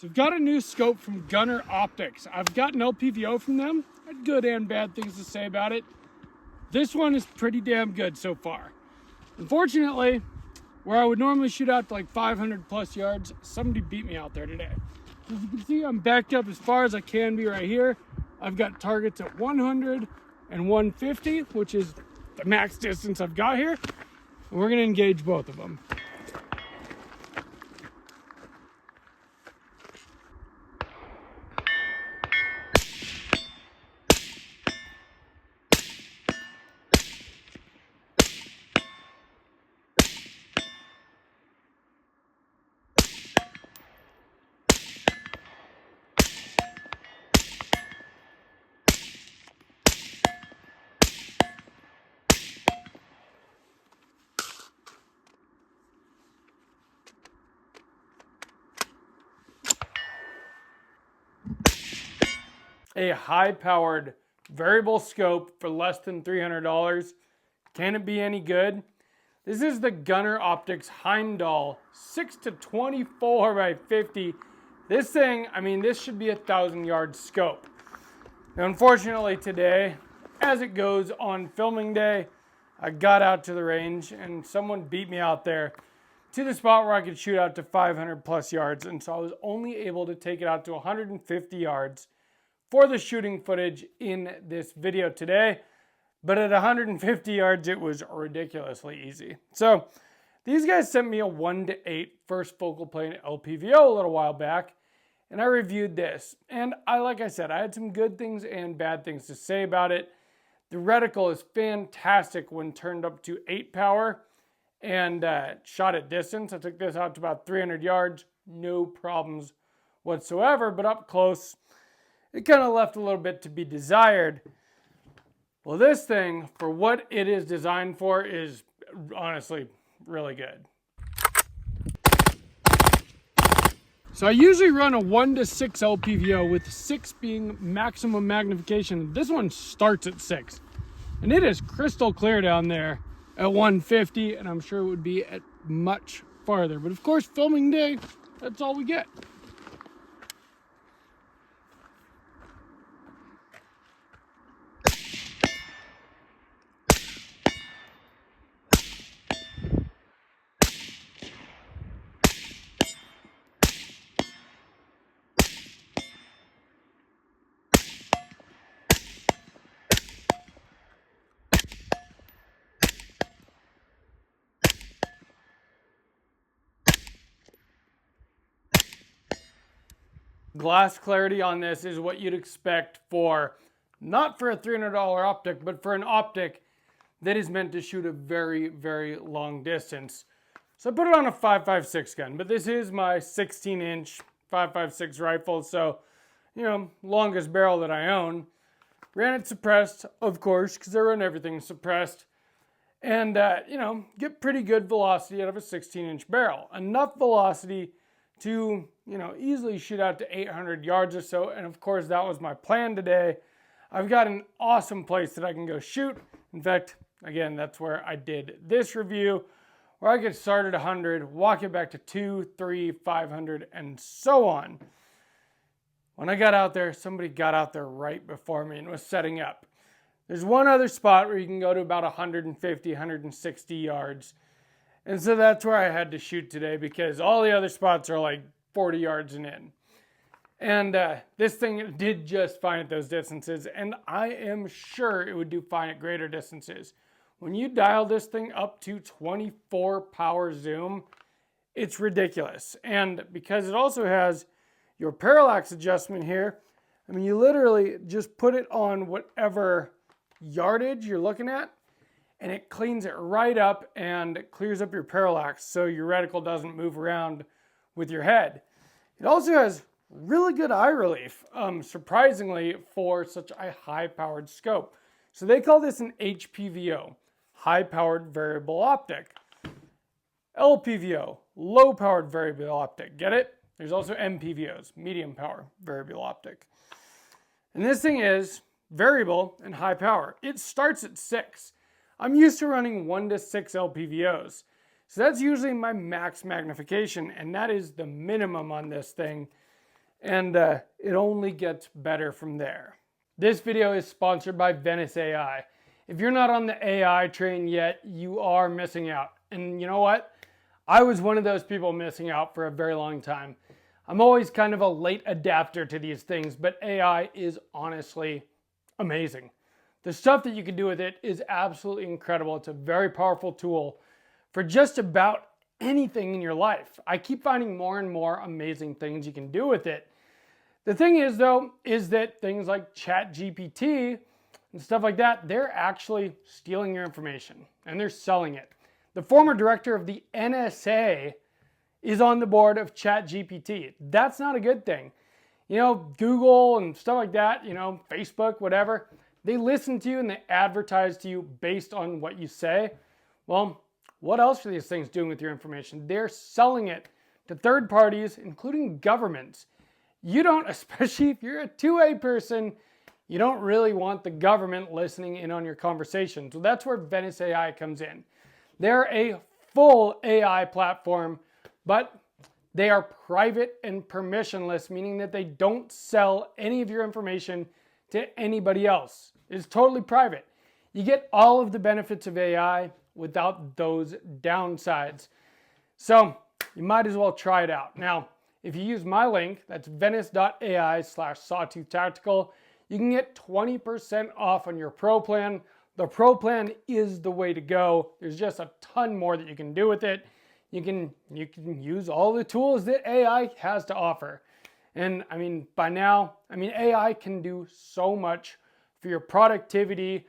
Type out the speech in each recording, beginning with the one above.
So I've got a new scope from GUNNR Optics. I've got an LPVO from them. I had good and bad things to say about it. This one is pretty damn good so far. Unfortunately, where I would normally shoot out to like 500 plus yards, somebody beat me out there today. So as you can see, I'm backed up as far as I can be right here. I've got targets at 100 and 150, which is the max distance I've got here. And we're gonna engage both of them. A high-powered variable scope for less than $300. Can it be any good? This is the GUNNR Optics Heimdall 6-24X50. This thing, I mean, this should be a 1,000-yard scope. Now, unfortunately today, as it goes on filming day, I got out to the range and someone beat me out there to the spot where I could shoot out to 500 plus yards. And so I was only able to take it out to 150 yards for the shooting footage in this video today. But at 150 yards, it was ridiculously easy. So these guys sent me a 1:8 first focal plane LPVO a little while back, and I reviewed this. And like I said, I had some good things and bad things to say about it. The reticle is fantastic when turned up to 8 power and shot at distance. I took this out to about 300 yards, no problems whatsoever, but up close, it kind of left a little bit to be desired. Well, this thing, for what it is designed for, is honestly really good. So I usually run a 1:6 LPVO with 6 being maximum magnification. This one starts at 6. And it is crystal clear down there at 150, and I'm sure it would be at much farther. But of course, filming day, that's all we get. Glass clarity on this is what you'd expect for, not for a $300 optic, but for an optic that is meant to shoot a very, very long distance. So I put it on a 5.56 gun, but this is my 16-inch 5.56 rifle, so, you know, longest barrel that I own. Ran it suppressed, of course, because I run everything suppressed. And, you know, get pretty good velocity out of a 16-inch barrel. Enough velocity to, you know, easily shoot out to 800 yards or so. And of course, that was my plan today. I've got an awesome place that I can go shoot. In fact, again, that's where I did this review, where I could start at 100, walk it back to 2, 3, 500, and so on. When I got out there, somebody got out there right before me and was setting up. There's one other spot where you can go to about 150, 160 yards. And so that's where I had to shoot today, because all the other spots are like 40 yards and in. And this thing did just fine at those distances, and I am sure it would do fine at greater distances. When you dial this thing up to 24 power zoom, it's ridiculous. And because it also has your parallax adjustment here, I mean, you literally just put it on whatever yardage you're looking at, and it cleans it right up and clears up your parallax so your reticle doesn't move around with your head. It also has really good eye relief, surprisingly, for such a high-powered scope. So they call this an HPVO, high-powered variable optic. LPVO, low-powered variable optic. Get it? There's also MPVOs, medium power variable optic. And this thing is variable and high power. It starts at 6. I'm used to running 1:6 LPVOs. So that's usually my max magnification, and that is the minimum on this thing. and it only gets better from there. This video is sponsored by Venice AI. If you're not on the AI train yet, you are missing out. And you know what? I was one of those people missing out for a very long time. I'm always kind of a late adapter to these things, but AI is honestly amazing. The stuff that you can do with it is absolutely incredible. It's a very powerful tool for just about anything in your life. I keep finding more and more amazing things you can do with it. The thing is, though, is that things like ChatGPT and stuff like that, they're actually stealing your information and they're selling it. The former director of the NSA is on the board of ChatGPT. That's not a good thing. You know, Google and stuff like that, you know, Facebook, whatever, they listen to you and they advertise to you based on what you say. Well, what else are these things doing with your information? They're selling it to third parties, including governments. You don't, especially if you're a 2A person, you don't really want the government listening in on your conversations. So that's where Venice AI comes in. They're a full AI platform, but they are private and permissionless, meaning that they don't sell any of your information to anybody else. It's totally private. You get all of the benefits of AI without those downsides. So you might as well try it out. Now, if you use my link, that's venice.ai/sawtoothtactical, you can get 20% off on your Pro plan. The Pro plan is the way to go. There's just a ton more that you can do with it. You can use all the tools that AI has to offer. And I mean, by now, AI can do so much for your productivity,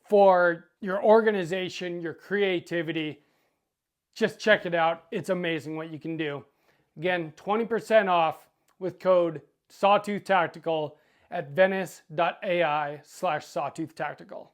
for your organization, your creativity. Just check it out. It's amazing what you can do. Again, 20% off with code SawtoothTactical at venice.ai/sawtoothTactical.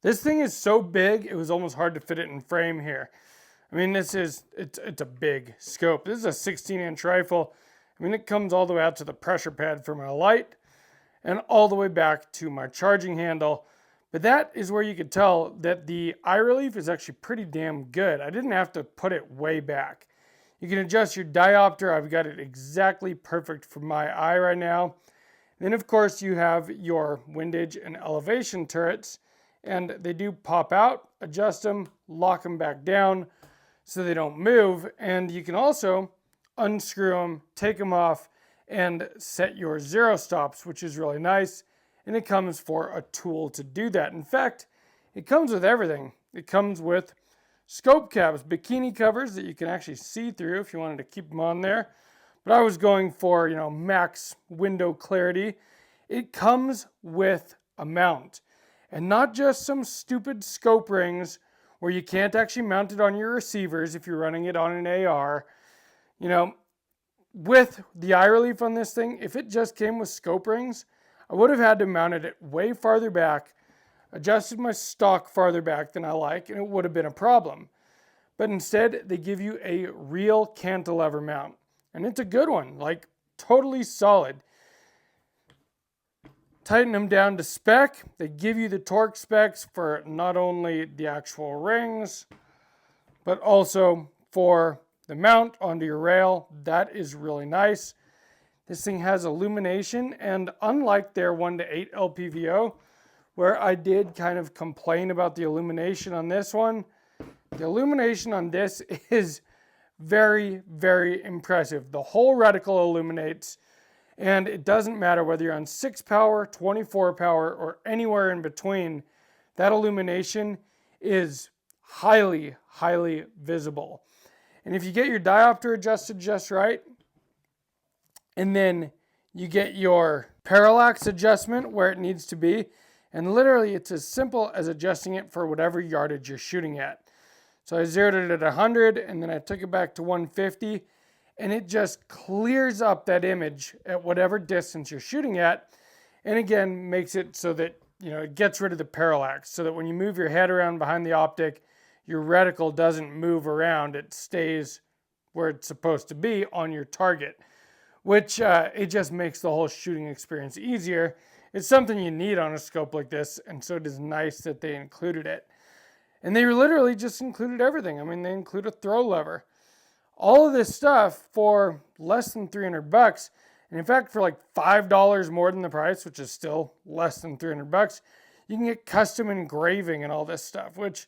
This thing is so big, it was almost hard to fit it in frame here. I mean, it's a big scope. This is a 16-inch rifle. I mean, it comes all the way out to the pressure pad for my light and all the way back to my charging handle. But that is where you could tell that the eye relief is actually pretty damn good. I didn't have to put it way back. You can adjust your diopter. I've got it exactly perfect for my eye right now. Then, of course, you have your windage and elevation turrets. And they do pop out, adjust them, lock them back down so they don't move. And you can also unscrew them, take them off, and set your zero stops, which is really nice. And it comes for a tool to do that. In fact, it comes with everything. It comes with scope caps, bikini covers that you can actually see through if you wanted to keep them on there. But I was going for, max window clarity. It comes with a mount. And not just some stupid scope rings where you can't actually mount it on your receivers if you're running it on an AR. With the eye relief on this thing, if it just came with scope rings, I would have had to mount it way farther back, adjusted my stock farther back than I like, and it would have been a problem. But instead, they give you a real cantilever mount. And it's a good one, like totally solid. Tighten them down to spec. They give you the torque specs for not only the actual rings, but also for the mount onto your rail. That is really nice. This thing has illumination, and unlike their 1:8 LPVO, where I did kind of complain about the illumination on this one, the illumination on this is very, very impressive. The whole reticle illuminates. And it doesn't matter whether you're on 6 power, 24 power, or anywhere in between, that illumination is highly, highly visible. And if you get your diopter adjusted just right, and then you get your parallax adjustment where it needs to be. And literally it's as simple as adjusting it for whatever yardage you're shooting at. So I zeroed it at 100 and then I took it back to 150 and it just clears up that image at whatever distance you're shooting at. And again, makes it so that, it gets rid of the parallax so that when you move your head around behind the optic, your reticle doesn't move around. It stays where it's supposed to be on your target, which it just makes the whole shooting experience easier. It's something you need on a scope like this, and so it is nice that they included it. And they literally just included everything. I mean, they include a throw lever. All of this stuff for less than $300. And in fact, for like $5 more than the price, which is still less than $300, you can get custom engraving and all this stuff, which,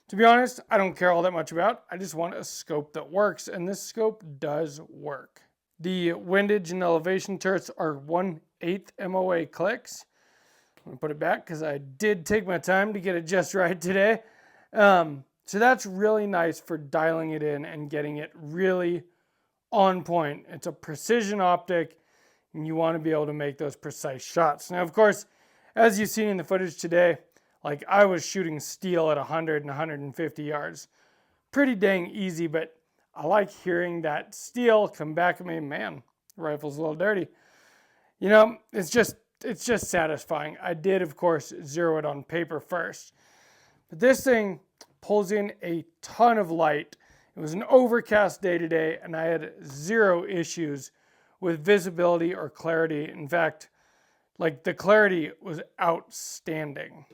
to be honest, I don't care all that much about. I just want a scope that works, and this scope does work. The windage and elevation turrets are 1/8 MOA clicks. I'm gonna put it back because I did take my time to get it just right today. So that's really nice for dialing it in and getting it really on point. It's a precision optic, and you want to be able to make those precise shots. Now, of course, as you've seen in the footage today, like I was shooting steel at 100 and 150 yards. Pretty dang easy, but I like hearing that steel come back at me. Man, the rifle's a little dirty. It's just satisfying. I did, of course, zero it on paper first. But this thing pulls in a ton of light. It was an overcast day today, and I had zero issues with visibility or clarity. In fact, like the clarity was outstanding.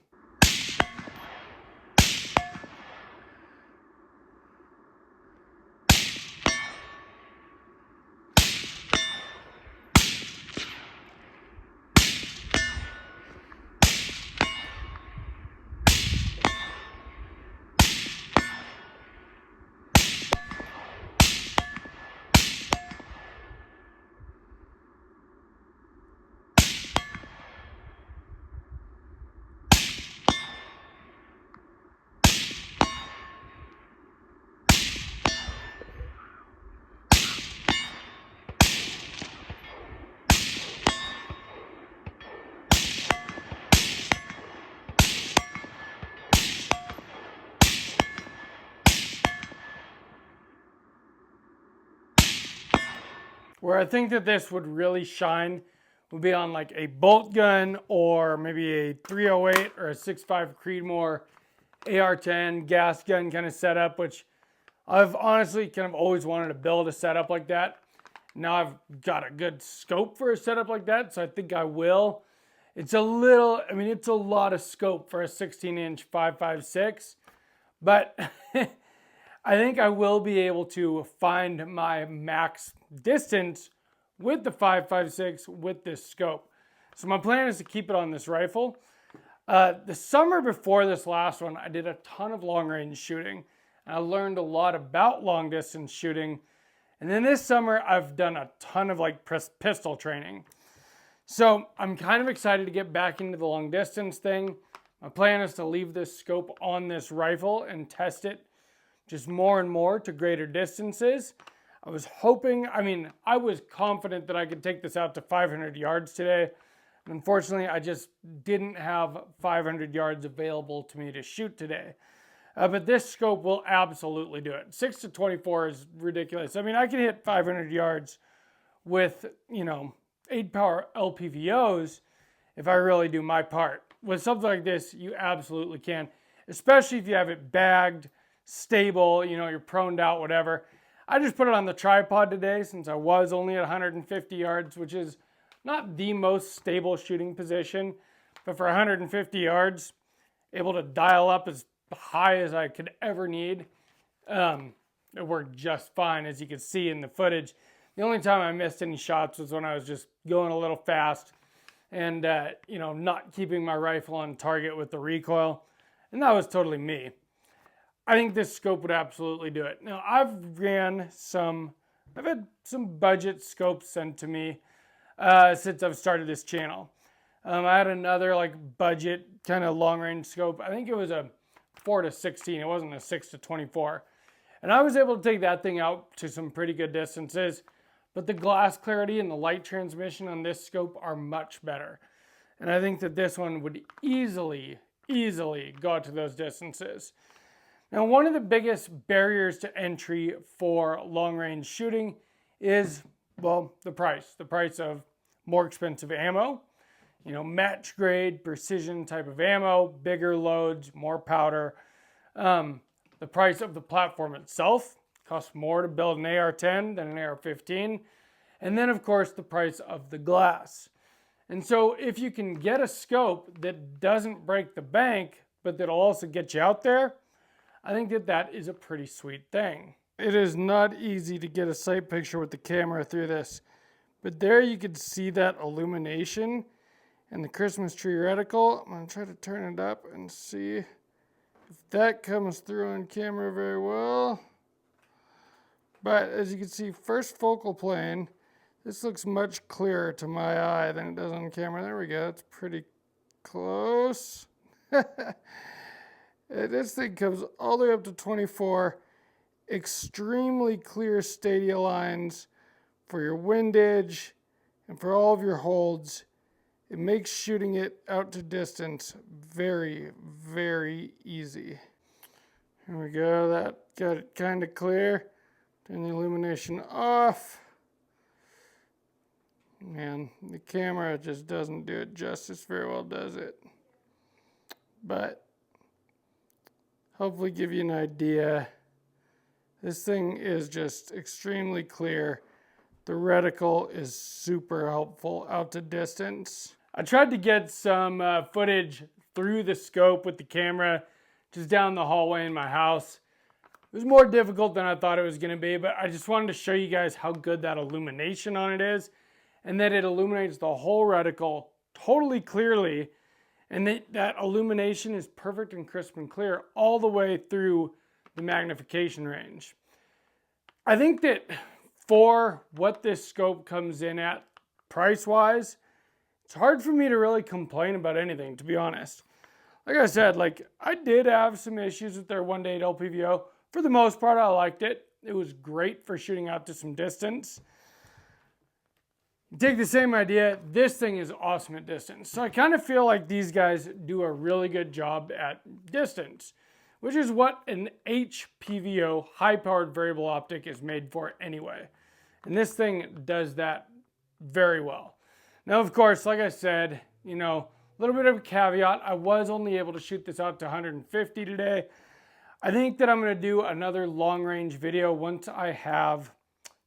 Where I think that this would really shine would be on like a bolt gun or maybe a 308 or a 6.5 Creedmoor AR-10 gas gun kind of setup, which I've honestly kind of always wanted to build a setup like that. Now I've got a good scope for a setup like that, so I think I will. It's a lot of scope for a 16-inch 5.56, but I think I will be able to find my max distance with the 5.56 with this scope. So my plan is to keep it on this rifle. The summer before this last one, I did a ton of long range shooting. And I learned a lot about long distance shooting. And then this summer, I've done a ton of like pistol training. So I'm kind of excited to get back into the long distance thing. My plan is to leave this scope on this rifle and test it just more and more to greater distances. I was confident that I could take this out to 500 yards today. Unfortunately, I just didn't have 500 yards available to me to shoot today. But this scope will absolutely do it. 6-24 is ridiculous. I mean, I can hit 500 yards with, 8 power LPVOs if I really do my part. With something like this, you absolutely can, especially if you have it bagged, stable, you're proned out, whatever. I just put it on the tripod today since I was only at 150 yards, which is not the most stable shooting position, but for 150 yards, able to dial up as high as I could ever need. It worked just fine, as you can see in the footage. The only time I missed any shots was when I was just going a little fast and, not keeping my rifle on target with the recoil. And that was totally me. I think this scope would absolutely do it. Now, I've had some budget scopes sent to me since I've started this channel. I had another budget kind of long range scope. I think it was a 4-16. It wasn't a 6-24. And I was able to take that thing out to some pretty good distances. but the glass clarity and the light transmission on this scope are much better. And I think that this one would easily go out to those distances. Now, one of the biggest barriers to entry for long-range shooting is, well, the price of more expensive ammo, match grade, precision type of ammo, bigger loads, more powder. The price of the platform itself costs more to build an AR-10 than an AR-15. And then, of course, the price of the glass. And so if you can get a scope that doesn't break the bank, but that'll also get you out there, I think that that is a pretty sweet thing. It is not easy to get a sight picture with the camera through this, but there you can see that illumination and the Christmas tree reticle. I'm going to try to turn it up and see if that comes through on camera very well. But as you can see, first focal plane, this looks much clearer to my eye than it does on camera. There we go, it's pretty close. This thing comes all the way up to 24. Extremely clear stadia lines for your windage and for all of your holds. It makes shooting it out to distance very, very easy. Here we go, that got it kind of clear. Turn the illumination off. Man, the camera just doesn't do it justice very well, does it? But hopefully give you an idea. This thing is just extremely clear. The reticle is super helpful out to distance. I tried to get some footage through the scope with the camera just down the hallway in my house. It was more difficult than I thought it was going to be, but I just wanted to show you guys how good that illumination on it is, and that it illuminates the whole reticle totally clearly, and that illumination is perfect and crisp and clear all the way through the magnification range. I think that for what this scope comes in at price-wise, it's hard for me to really complain about anything, to be honest. Like I said, I did have some issues with their 1-to-8 LPVO. For the most part, I liked it. It was great for shooting out to some distance. Take the same idea, this thing is awesome at distance. So I kind of feel like these guys do a really good job at distance, which is what an HPVO, high-powered variable optic, is made for anyway. And this thing does that very well. Now, of course, like I said, a little bit of a caveat. I was only able to shoot this out to 150 today. I think that I'm going to do another long-range video once I have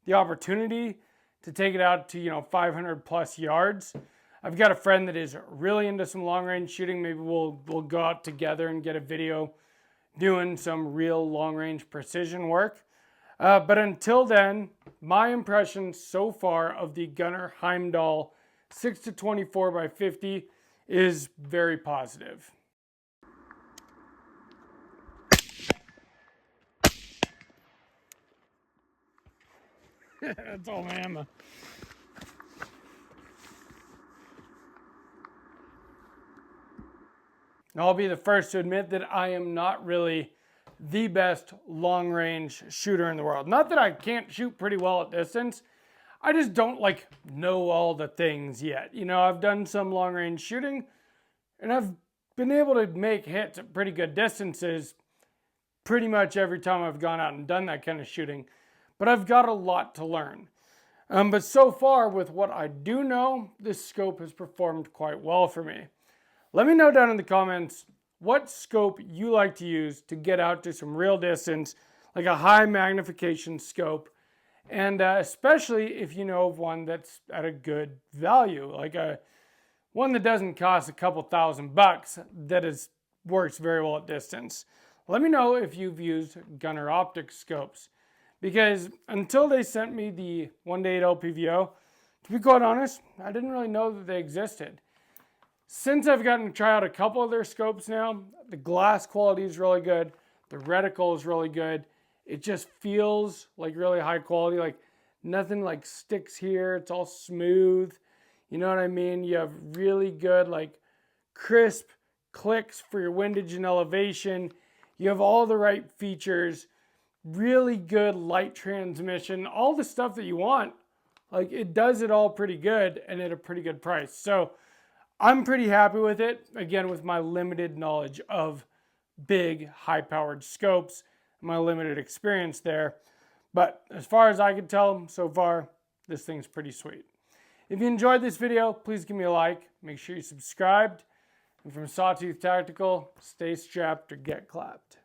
the opportunity to take it out to 500 plus yards. I've got a friend that is really into some long-range shooting. Maybe we'll go out together and get a video doing some real long-range precision work. But until then, my impression so far of the GUNNR Heimdall 6-24X50 is very positive. That's all my ammo. I'll be the first to admit that I am not really the best long-range shooter in the world. Not that I can't shoot pretty well at distance. I just don't know all the things yet. I've done some long-range shooting and I've been able to make hits at pretty good distances pretty much every time I've gone out and done that kind of shooting. But I've got a lot to learn. But so far, with what I do know, this scope has performed quite well for me. Let me know down in the comments what scope you like to use to get out to some real distance, like a high magnification scope, and especially if you know of one that's at a good value, like one that doesn't cost a couple $1,000 that works very well at distance. Let me know if you've used GUNNR optic scopes. Because until they sent me the 1-to-8 LPVO, to be quite honest, I didn't really know that they existed. Since I've gotten to try out a couple of their scopes now, the glass quality is really good, the reticle is really good, it just feels like really high quality, nothing sticks here, it's all smooth, you know what I mean? You have really good crisp clicks for your windage and elevation, you have all the right features, really good light transmission, all the stuff that you want Like, it does it all pretty good and at a pretty good price. So I'm pretty happy with it. Again, with my limited knowledge of big, high-powered scopes, my limited experience there. But as far as I can tell so far, this thing's pretty sweet. If you enjoyed this video, please give me a like. Make sure you subscribed. And from Sawtooth Tactical, stay strapped or get clapped.